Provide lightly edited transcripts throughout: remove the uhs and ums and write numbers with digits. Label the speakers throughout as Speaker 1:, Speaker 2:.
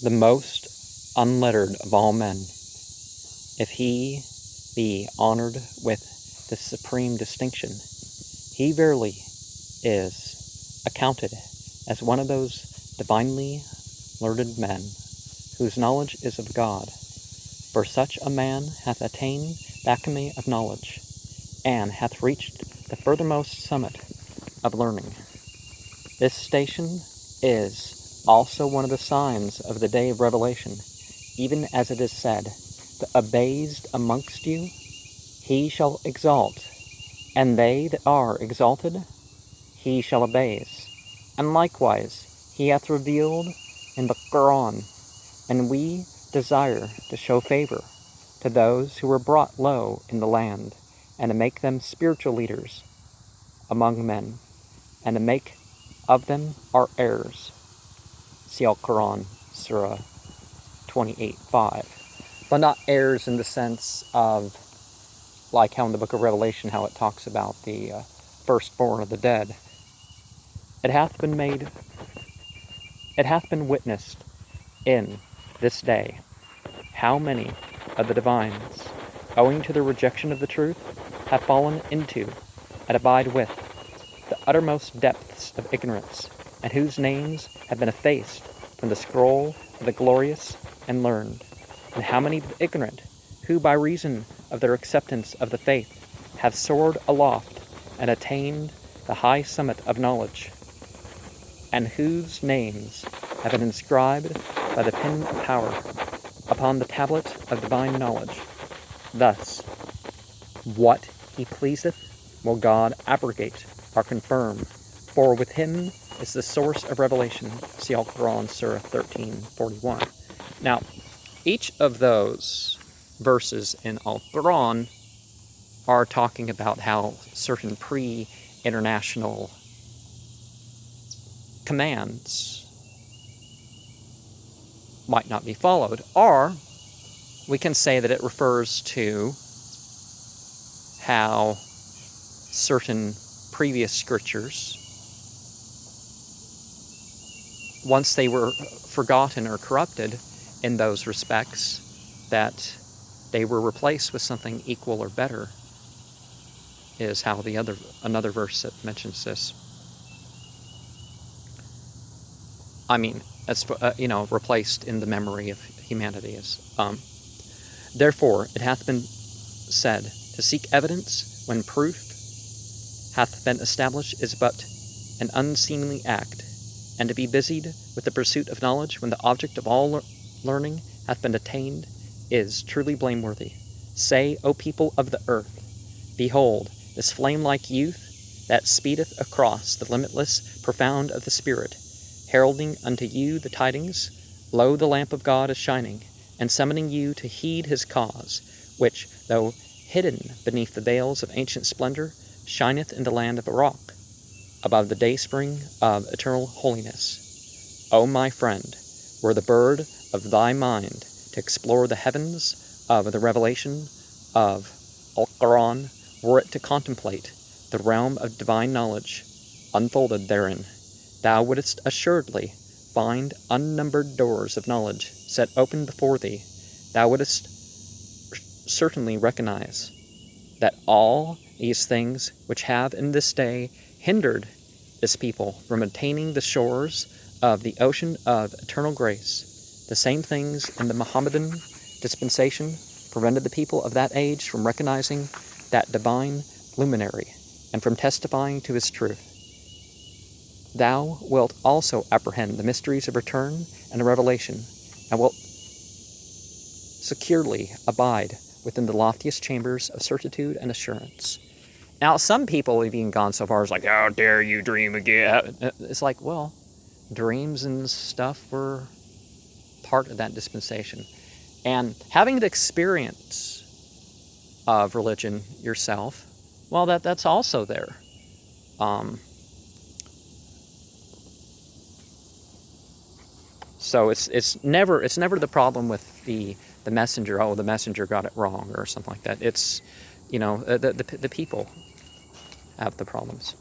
Speaker 1: the most unlettered of all men, if he be honored with this supreme distinction, he verily is accounted as one of those divinely learned men whose knowledge is of God. For such a man hath attained the acme of knowledge, and hath reached the furthermost summit of learning. This station is also one of the signs of the day of revelation, even as it is said, the abased amongst you he shall exalt, and they that are exalted he shall abase. And likewise he hath revealed in the Quran, and we desire to show favor to those who were brought low in the land, and to make them spiritual leaders among men, and to make of them our heirs. See Al-Quran, Surah 28:5. But not heirs in the sense of, like how in the book of Revelation, how it talks about the firstborn of the dead. It hath been witnessed in this day how many of the divines, owing to their rejection of the truth, have fallen into and abide with the uttermost depths of ignorance, and whose names have been effaced from the scroll of the glorious and learned, and how many of the ignorant, who by reason of their acceptance of the faith have soared aloft and attained the high summit of knowledge, and whose names have been inscribed by the pen of power upon the tablet of divine knowledge. Thus, what he pleaseth will God abrogate or confirm, for with him is the source of revelation. See Al-Quran, Surah 13:41. Now, each of those verses in Al-Quran are talking about how certain pre-international commands might not be followed, or we can say that it refers to how certain previous scriptures, once they were forgotten or corrupted in those respects, that they were replaced with something equal or better, is how another verse that mentions this. I mean, as replaced in the memory of humanity is. Therefore, it hath been said, to seek evidence when proof hath been established is but an unseemly act, and to be busied with the pursuit of knowledge when the object of all learning hath been attained is truly blameworthy. Say, O people of the earth, behold, this flame-like youth that speedeth across the limitless profound of the Spirit, heralding unto you the tidings, lo, the lamp of God is shining, and summoning you to heed his cause, which, though hidden beneath the veils of ancient splendor, shineth in the land of Iraq, above the dayspring of eternal holiness. O my friend, were the bird of thy mind to explore the heavens of the revelation of Al-Quran, were it to contemplate the realm of divine knowledge unfolded therein, thou wouldst assuredly find unnumbered doors of knowledge set open before thee. Thou wouldst certainly recognize that all these things which have in this day hindered this people from attaining the shores of the ocean of eternal grace, the same things in the Mohammedan dispensation prevented the people of that age from recognizing that divine luminary and from testifying to his truth. Thou wilt also apprehend the mysteries of return and revelation, and wilt securely abide within the loftiest chambers of certitude and assurance. Now, some people have even gone so far as like, how dare you dream again? It's like, well, dreams and stuff were part of that dispensation. And having the experience of religion yourself, well, that's also there. So it's never the problem with the messenger. Oh, the messenger got it wrong or something like that. It's the people have the problems.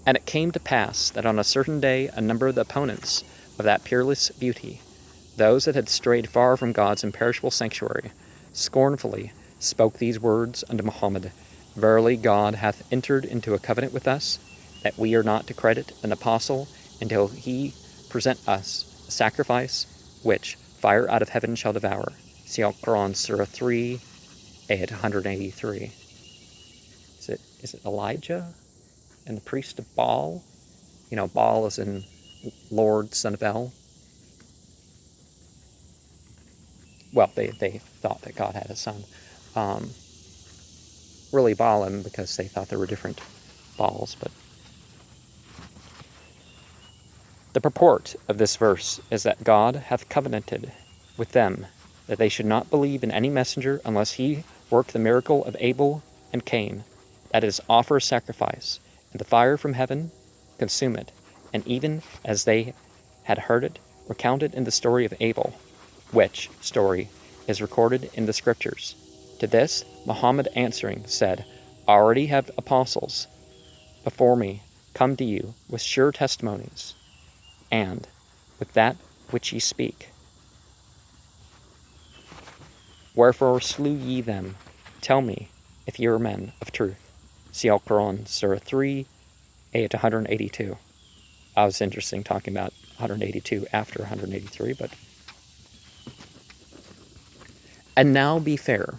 Speaker 1: And it came to pass that on a certain day a number of the opponents of that peerless beauty those that had strayed far from God's imperishable sanctuary, scornfully spoke these words unto Muhammad, Verily God hath entered into a covenant with us, that we are not to credit an apostle until he present us a sacrifice which fire out of heaven shall devour. See Al-Quran, Surah 3, ayat 183. Is it Elijah and the priest of Baal? You know, Baal is in Lord, son of El. Well, they thought that God had a son. Really Baalim, because they thought there were different Baals. But the purport of this verse is that God hath covenanted with them that they should not believe in any messenger unless he work the miracle of Abel and Cain, that is, offer a sacrifice, and the fire from heaven consume it. And even as they had heard it recounted in the story of Abel, which story is recorded in the scriptures. To this Muhammad answering said, Already have apostles before me come to you with sure testimonies, and with that which ye speak. Wherefore slew ye them? Tell me, if ye are men of truth. See Al-Quran, Surah 3, ayat 182. I was interesting talking about 182 after 183, but... And now be fair.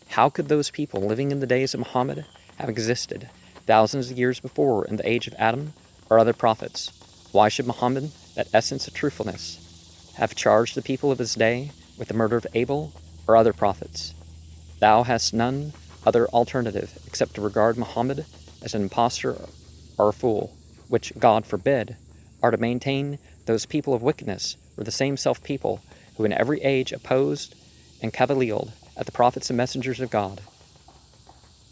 Speaker 1: How could those people living in the days of Muhammad have existed thousands of years before in the age of Adam or other prophets? Why should Muhammad, that essence of truthfulness, have charged the people of his day with the murder of Abel or other prophets? Thou hast none other alternative except to regard Muhammad as an impostor or a fool, which God forbid, are to maintain those people of wickedness were the same self-people who in every age opposed and cavaliered at the prophets and messengers of God,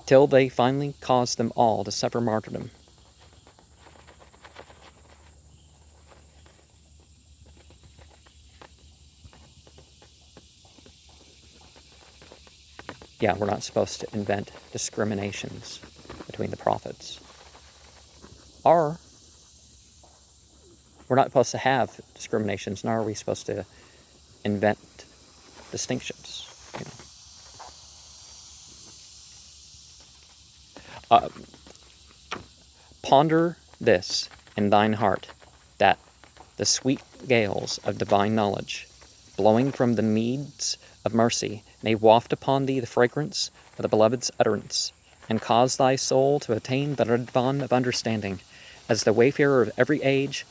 Speaker 1: till they finally caused them all to suffer martyrdom. Yeah, we're not supposed to invent discriminations between the prophets. Or, we're not supposed to have discriminations, nor are we supposed to invent distinctions. You know. Ponder this in thine heart, that the sweet gales of divine knowledge, blowing from the meads of mercy, may waft upon thee the fragrance of the beloved's utterance, and cause thy soul to attain the Ridvan of understanding, as the wayfarer of every age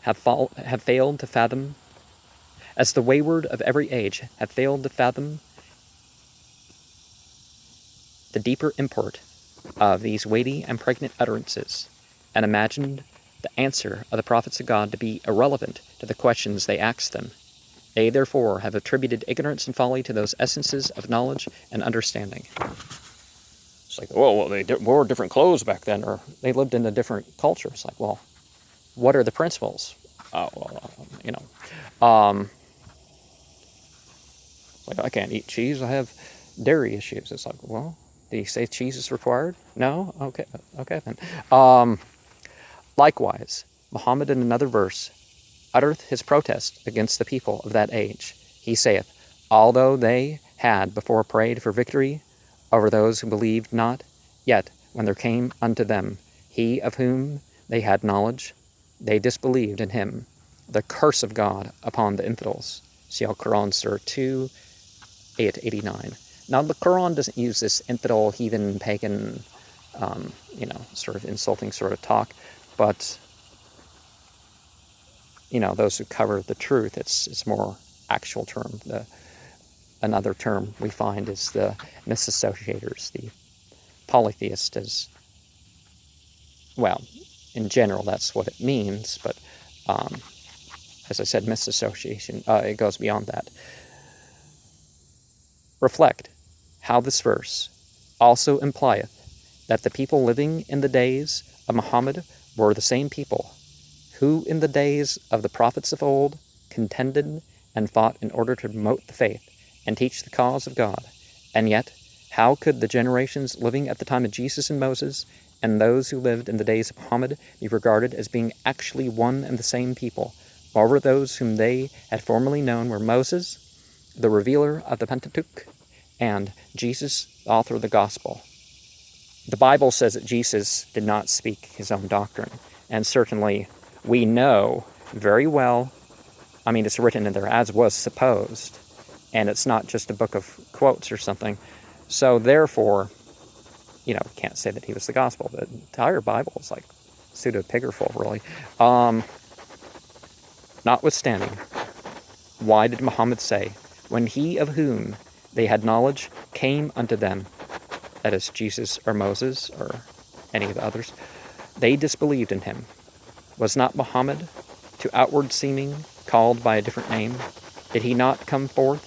Speaker 1: have failed to fathom, as the wayward of every age have failed to fathom the deeper import of these weighty and pregnant utterances, and imagined the answer of the prophets of God to be irrelevant to the questions they asked them. They, therefore, have attributed ignorance and folly to those essences of knowledge and understanding. It's like, well, they wore different clothes back then, or they lived in a different culture. It's like, well, what are the principles? Like, I can't eat cheese. I have dairy issues. It's like, well, do you say cheese is required? No? Okay then. Likewise, Muhammad in another verse uttereth his protest against the people of that age. He saith, Although they had before prayed for victory over those who believed not, yet when there came unto them he of whom they had knowledge, they disbelieved in him. The curse of God upon the infidels. See Al-Quran, Surah 2, ayat 89. Now, the Quran doesn't use this infidel, heathen, pagan, sort of insulting sort of talk, but, those who cover the truth, it's more actual term. Another term we find is the misassociators, the polytheist is, well, in general, that's what it means, but as I said, misassociation, it goes beyond that. Reflect how this verse also implieth that the people living in the days of Muhammad were the same people who in the days of the prophets of old contended and fought in order to promote the faith and teach the cause of God. And yet, how could the generations living at the time of Jesus and Moses and those who lived in the days of Muhammad be regarded as being actually one and the same people, Moreover, those whom they had formerly known were Moses, the revealer of the Pentateuch, and Jesus, the author of the gospel. The Bible says that Jesus did not speak his own doctrine, and certainly we know very well, I mean, it's written in there as was supposed, and it's not just a book of quotes or something. So therefore, can't say that he was the gospel. The entire Bible is like pseudepigraphal, really. Notwithstanding, why did Muhammad say, when he of whom they had knowledge came unto them, that is Jesus or Moses or any of the others, they disbelieved in him? Was not Muhammad, to outward seeming, called by a different name? Did he not come forth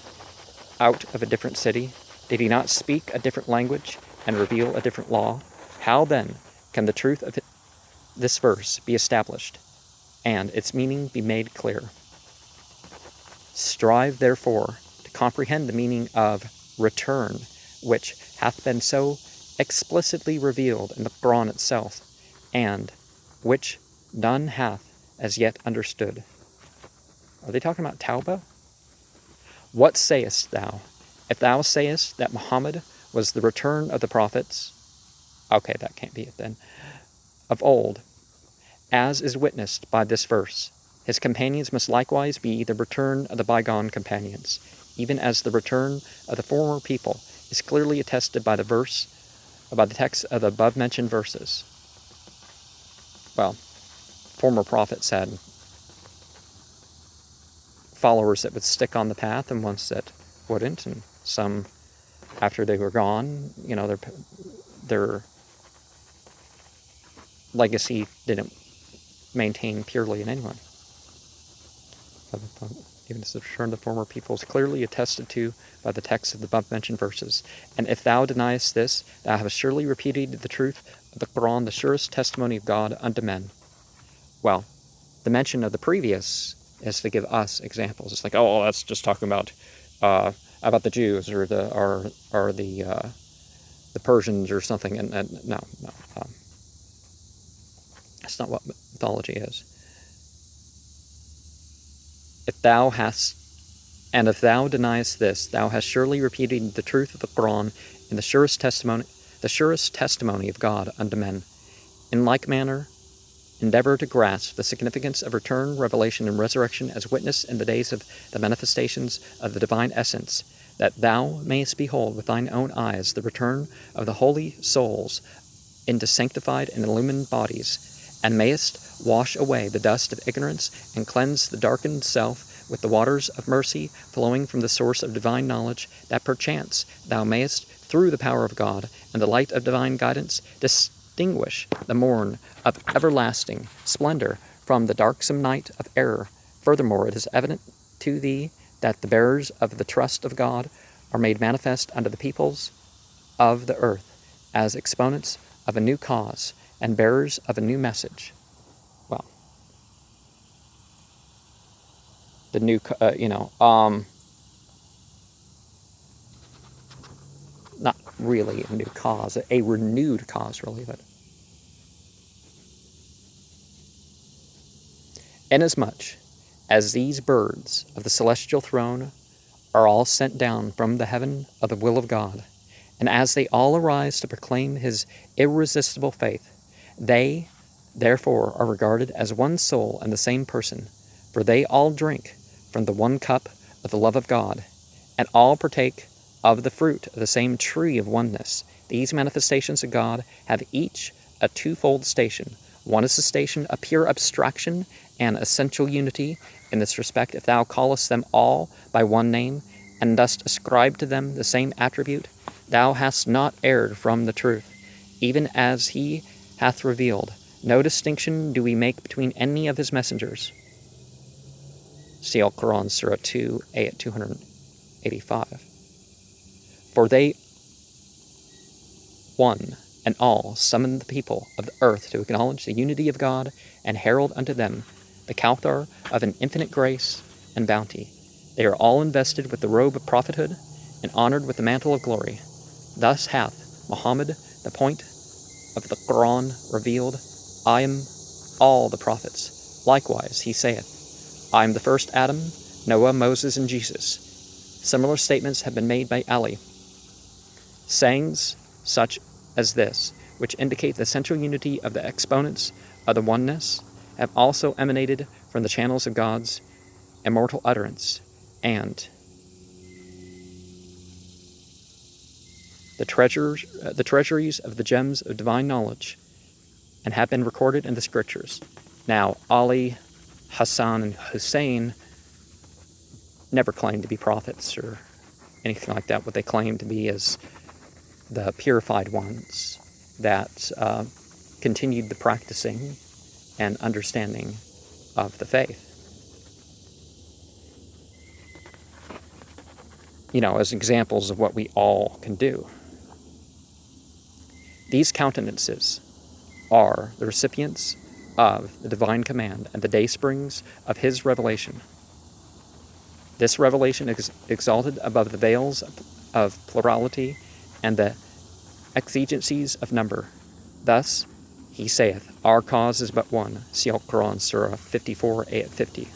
Speaker 1: out of a different city? Did he not speak a different language and reveal a different law? How then can the truth of this verse be established and its meaning be made clear? Strive therefore to comprehend the meaning of return, which hath been so explicitly revealed in the Quran itself, and which none hath as yet understood. Are they talking about Tauba? What sayest thou? If thou sayest that Muhammad was the return of the prophets, okay, that can't be it then, of old, as is witnessed by this verse, his companions must likewise be the return of the bygone companions, even as the return of the former people is clearly attested by the text of the above-mentioned verses. Well, former prophets had followers that would stick on the path and ones that wouldn't, and some, after they were gone, their legacy didn't maintain purely in anyone. Even as the return of the former people is clearly attested to by the text of the above-mentioned verses. And if thou deniest this, thou hast surely repudiated the truth of the Quran, the surest testimony of God unto men. Well, the mention of the previous is to give us examples. It's like, oh, that's just talking about the Jews or the Persians or something. And no, that's not what mythology is. If thou deniest this, thou hast surely repudiated the truth of the Quran and the surest testimony of God unto men. In like manner, endeavor to grasp the significance of return, revelation, and resurrection as witness in the days of the manifestations of the divine essence, that thou mayest behold with thine own eyes the return of the holy souls into sanctified and illumined bodies, and mayest wash away the dust of ignorance and cleanse the darkened self with the waters of mercy flowing from the source of divine knowledge, that perchance thou mayest, through the power of God and the light of divine guidance, distinguish the morn of everlasting splendor from the darksome night of error. Furthermore, it is evident to thee that the bearers of the trust of God are made manifest unto the peoples of the earth as exponents of a new cause and bearers of a new message. Well, the new, not really a new cause, a renewed cause, really, but inasmuch as these birds of the celestial throne are all sent down from the heaven of the will of God, and as they all arise to proclaim his irresistible faith, they, therefore, are regarded as one soul and the same person, for they all drink from the one cup of the love of God, and all partake of the fruit of the same tree of oneness. These manifestations of God have each a twofold station. One is the station of pure abstraction and essential unity. In this respect, if thou callest them all by one name, and dost ascribe to them the same attribute, thou hast not erred from the truth, even as he hath revealed. No distinction do we make between any of his messengers. See Al-Quran, Surah 2, Ayat 285. For they, one and all, summon the people of the earth to acknowledge the unity of God and herald unto them the Kawthar of an infinite grace and bounty. They are all invested with the robe of prophethood and honored with the mantle of glory. Thus hath Muhammad the point of the Quran revealed, I am all the prophets. Likewise, he saith, I am the first Adam, Noah, Moses, and Jesus. Similar statements have been made by Ali. Sayings such as this, which indicate the central unity of the exponents of the oneness, have also emanated from the channels of God's immortal utterance and the treasuries of the gems of divine knowledge, and have been recorded in the scriptures. Now, Ali, Hassan, and Hussein never claimed to be prophets or anything like that. What they claimed to be is the purified ones that continued the practicing and understanding of the faith. As examples of what we all can do. These countenances are the recipients of the divine command and the daysprings of his revelation. This revelation is exalted above the veils of plurality and the exigencies of number. Thus, he saith, our cause is but one. See Al-Quran, Surah 54, Ayat 50.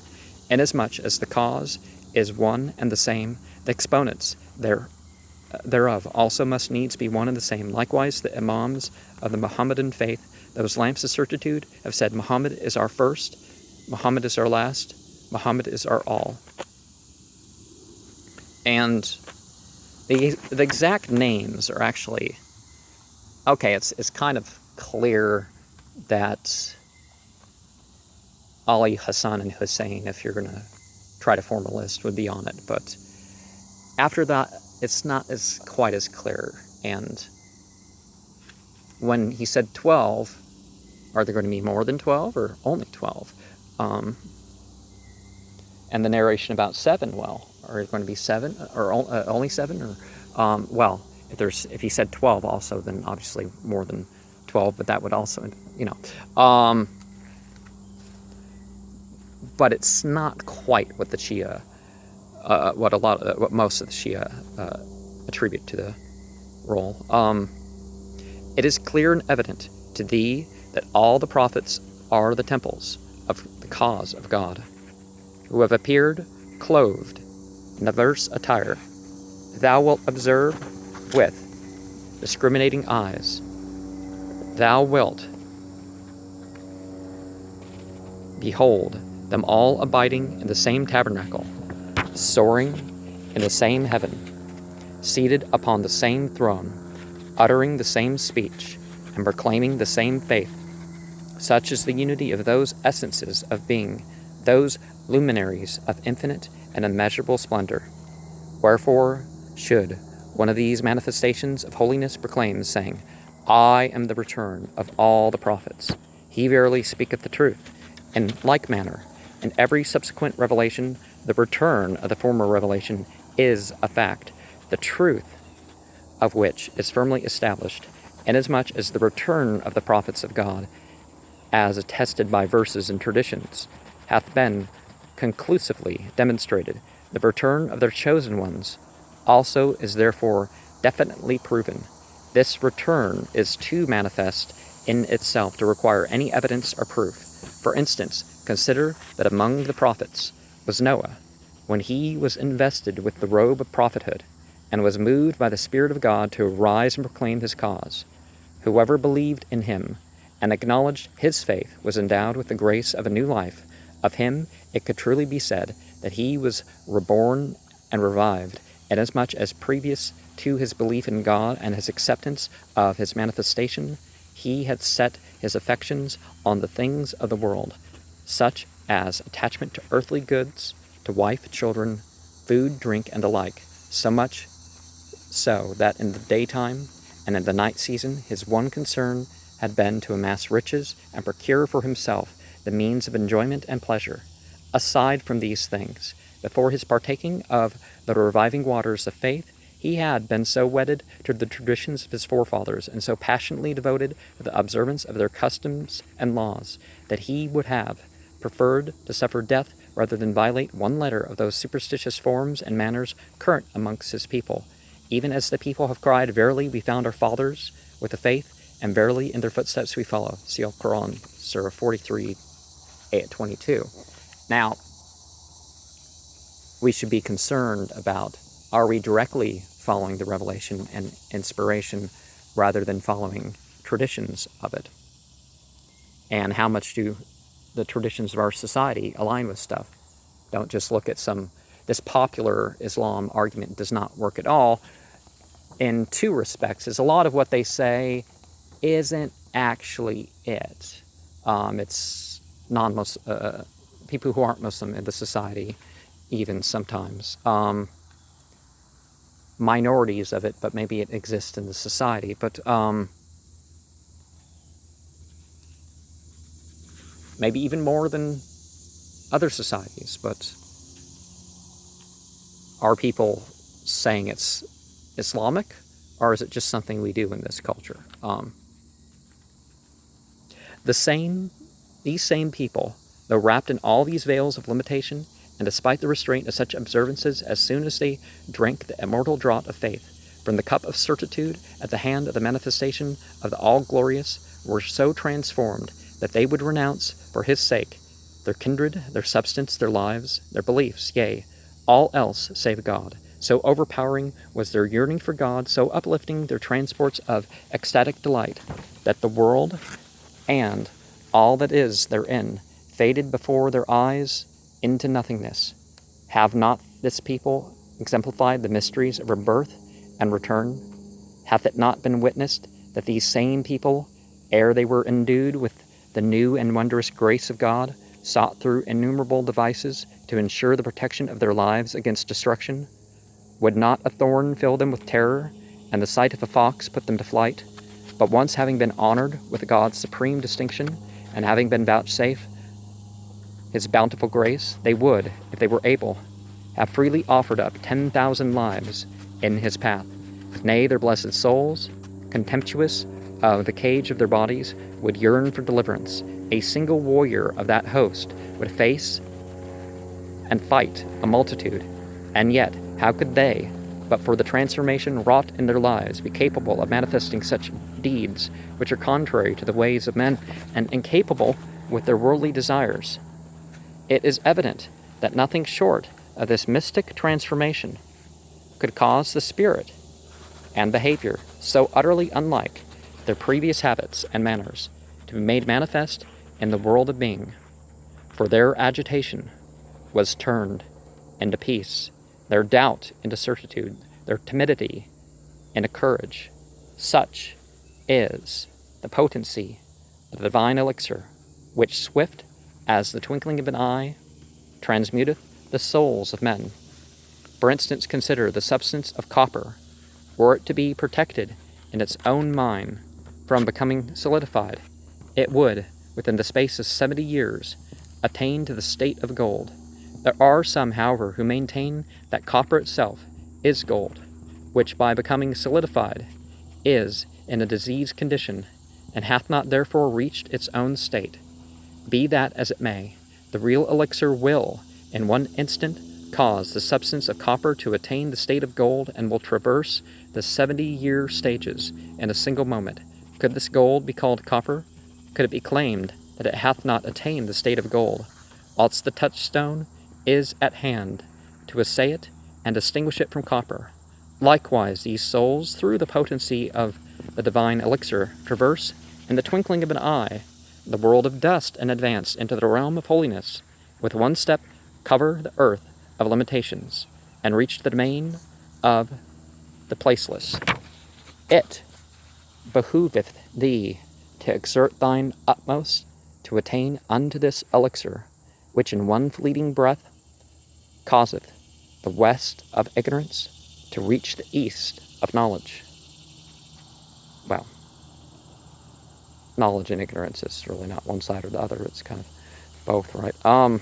Speaker 1: Inasmuch as the cause is one and the same, the exponents thereof also must needs be one and the same. Likewise, the Imams of the Muhammadan faith, those lamps of certitude, have said, Muhammad is our first, Muhammad is our last, Muhammad is our all. And the exact names are actually, okay, it's kind of clear that Ali, Hassan, and Hussein, if you're going to try to form a list, would be on it. But after that, it's not quite as clear. And when he said 12, are there going to be more than 12 or only 12? And the narration about 7, well, are it going to be 7 or only 7? Or well, if he said 12 also, then obviously more than 12. But that would also, but it's not quite what the Shia, what most of the Shia attribute to the role. It is clear and evident to thee that all the prophets are the temples of the cause of God, who have appeared clothed in diverse attire. Thou wilt observe with discriminating eyes. Thou wilt behold them all abiding in the same tabernacle, soaring in the same heaven, seated upon the same throne, uttering the same speech, and proclaiming the same faith. Such is the unity of those essences of being, those luminaries of infinite and immeasurable splendor. Wherefore should one of these manifestations of holiness proclaim, saying, I am the return of all the prophets. He verily speaketh the truth. In like manner, in every subsequent revelation, the return of the former revelation is a fact, the truth of which is firmly established, inasmuch as the return of the prophets of God, as attested by verses and traditions, hath been conclusively demonstrated. The return of their chosen ones also is therefore definitely proven. This return is too manifest in itself to require any evidence or proof. For instance, consider that among the prophets was Noah, when he was invested with the robe of prophethood, and was moved by the Spirit of God to arise and proclaim his cause. Whoever believed in him and acknowledged his faith was endowed with the grace of a new life. Of him it could truly be said that he was reborn and revived, inasmuch as previous to his belief in God and his acceptance of his manifestation, he had set his affections on the things of the world, such as attachment to earthly goods, to wife, children, food, drink, and the like, so much so that in the daytime and in the night season his one concern had been to amass riches and procure for himself the means of enjoyment and pleasure. Aside from these things, before his partaking of the reviving waters of faith, he had been so wedded to the traditions of his forefathers and so passionately devoted to the observance of their customs and laws that he would have preferred to suffer death rather than violate one letter of those superstitious forms and manners current amongst his people, even as the people have cried, verily we found our fathers with the faith, and verily in their footsteps we follow. See Al-Quran, Surah 43, Ayat 22. Now, we should be concerned about, are we directly following the revelation and inspiration rather than following traditions of it? And how much do the traditions of our society align with stuff? Don't just look at this popular Islam argument does not work at all in two respects. Is a lot of what they say isn't actually it. It's people who aren't Muslim in the society, even sometimes. Minorities of it, but maybe it exists in the society. But maybe even more than other societies. But are people saying it's Islamic, or is it just something we do in this culture? These same people, though wrapped in all these veils of limitation, and despite the restraint of such observances, as soon as they drank the immortal draught of faith from the cup of certitude at the hand of the manifestation of the all-glorious, were so transformed that they would renounce, for his sake, their kindred, their substance, their lives, their beliefs, yea, all else save God. So overpowering was their yearning for God, so uplifting their transports of ecstatic delight, that the world and all that is therein faded before their eyes into nothingness. Have not this people exemplified the mysteries of rebirth and return? Hath it not been witnessed that these same people, ere they were endued with the new and wondrous grace of God, sought through innumerable devices to ensure the protection of their lives against destruction? Would not a thorn fill them with terror, and the sight of a fox put them to flight? But once having been honored with God's supreme distinction, and having been vouchsafed his bountiful grace, they would, if they were able, have freely offered up 10,000 lives in his path. Nay, their blessed souls, contemptuous of the cage of their bodies, would yearn for deliverance. A single warrior of that host would face and fight a multitude, and yet how could they, but for the transformation wrought in their lives, be capable of manifesting such deeds which are contrary to the ways of men and incapable with their worldly desires? It is evident that nothing short of this mystic transformation could cause the spirit and behavior so utterly unlike their previous habits and manners to be made manifest in the world of being, for their agitation was turned into peace, their doubt into certitude, their timidity into courage. Such is the potency of the divine elixir, which, swift as the twinkling of an eye, transmuteth the souls of men. For instance, consider the substance of copper. Were it to be protected in its own mine from becoming solidified, it would, within the space of 70 years, attain to the state of gold. There are some, however, who maintain that copper itself is gold, which by becoming solidified is in a diseased condition, and hath not therefore reached its own state. Be that as it may, the real elixir will, in one instant, cause the substance of copper to attain the state of gold, and will traverse the 70-year stages in a single moment. Could this gold be called copper? Could it be claimed that it hath not attained the state of gold, whilst the touchstone is at hand to assay it and distinguish it from copper? Likewise, these souls, through the potency of the divine elixir, traverse, in the twinkling of an eye, the world of dust, and advance into the realm of holiness. With one step, cover the earth of limitations, and reach the domain of the placeless. It behooveth thee to exert thine utmost to attain unto this elixir, which in one fleeting breath causeth the west of ignorance to reach the east of knowledge. Well, knowledge and ignorance is really not one side or the other. It's kind of both, right?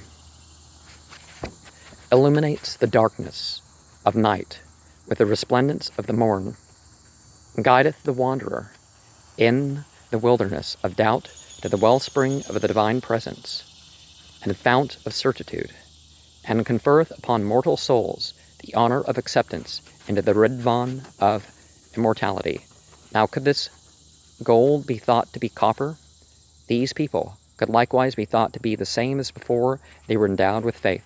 Speaker 1: Illuminates the darkness of night with the resplendence of the morn, guideth the wanderer in the wilderness of doubt to the wellspring of the divine presence and fount of certitude, and conferreth upon mortal souls the honor of acceptance into the Ridvan of immortality. Now could this gold be thought to be copper? These people could likewise be thought to be the same as before they were endowed with faith.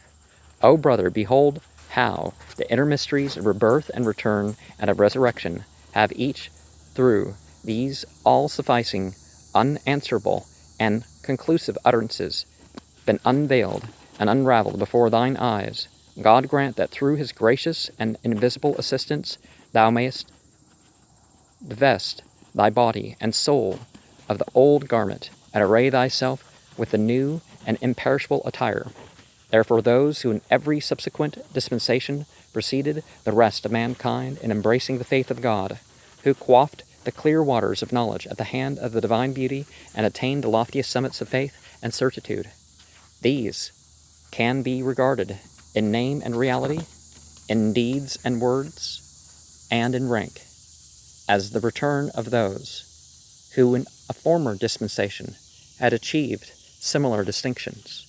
Speaker 1: O brother, behold how the inner mysteries of rebirth and return and of resurrection have each, through these all-sufficing, unanswerable, and conclusive utterances, been unveiled and unraveled before thine eyes. God grant that through his gracious and invisible assistance thou mayest divest thy body and soul of the old garment, and array thyself with the new and imperishable attire. Therefore those who in every subsequent dispensation preceded the rest of mankind in embracing the faith of God, who quaffed the clear waters of knowledge at the hand of the divine beauty and attained the loftiest summits of faith and certitude, these can be regarded in name and reality, in deeds and words, and in rank, as the return of those who in a former dispensation had achieved similar distinctions.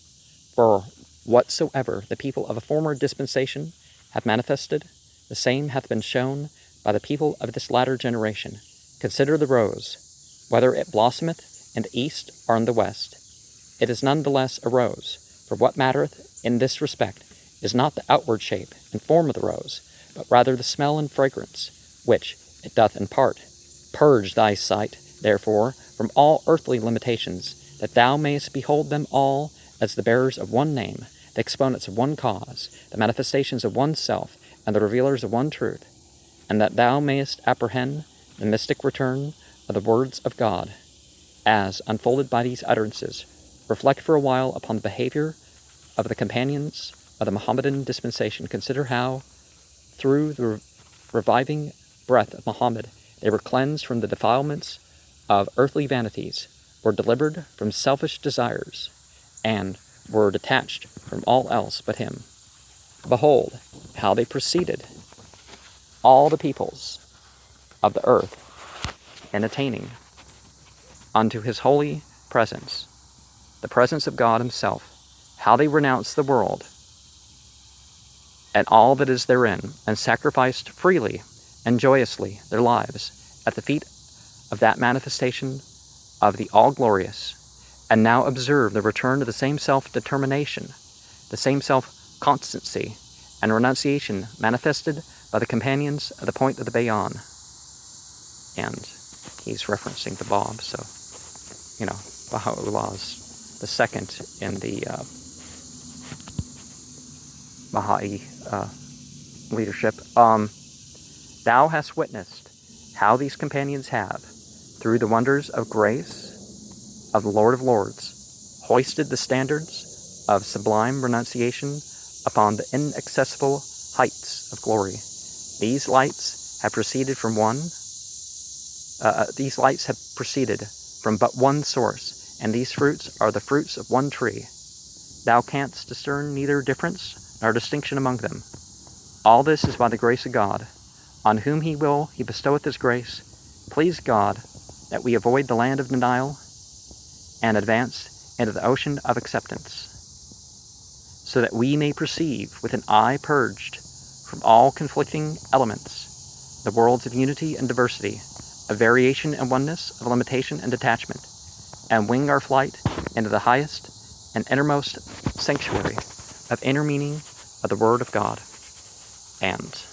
Speaker 1: For whatsoever the people of a former dispensation have manifested, the same hath been shown by the people of this latter generation. Consider the rose, whether it blossometh in the east or in the west. It is none the less a rose, for what mattereth in this respect is not the outward shape and form of the rose, but rather the smell and fragrance, which it doth impart. Purge thy sight, therefore, from all earthly limitations, that thou mayest behold them all as the bearers of one name, the exponents of one cause, the manifestations of one self, and the revealers of one truth, and that thou mayest apprehend the mystic return of the words of God, as, unfolded by these utterances, reflect for a while upon the behavior of the companions of the Mohammedan dispensation. Consider how, through the reviving breath of Muhammad, they were cleansed from the defilements of earthly vanities, were delivered from selfish desires, and were detached from all else but him. Behold, how they proceeded, all the peoples of the earth, in attaining unto his holy presence, the presence of God himself, how they renounced the world and all that is therein, and sacrificed freely and joyously their lives at the feet of that manifestation of the all-glorious, and now observe the return of the same self-determination, the same self-constancy, and renunciation manifested by the companions at the point of the Bayan. And he's referencing the Bab, so, Baha Ullah is the second in the Baha'i leadership. Thou hast witnessed how these companions have, through the wonders of grace of the Lord of Lords, hoisted the standards of sublime renunciation upon the inaccessible heights of glory. These lights have proceeded from but one source, and these fruits are the fruits of one tree. Thou canst discern neither difference nor distinction among them. All this is by the grace of God. On whom he will, he bestoweth his grace. Please God that we avoid the land of denial and advance into the ocean of acceptance, so that we may perceive with an eye purged from all conflicting elements the worlds of unity and diversity, of variation and oneness, of limitation and detachment, and wing our flight into the highest and innermost sanctuary of inner meaning of the Word of God. And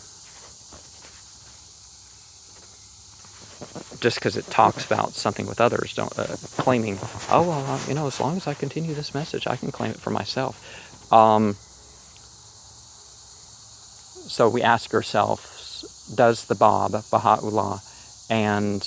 Speaker 1: just because it talks about something with others, don't claiming, as long as I continue this message, I can claim it for myself. So we ask ourselves, does the Bab, Baha Ullah, and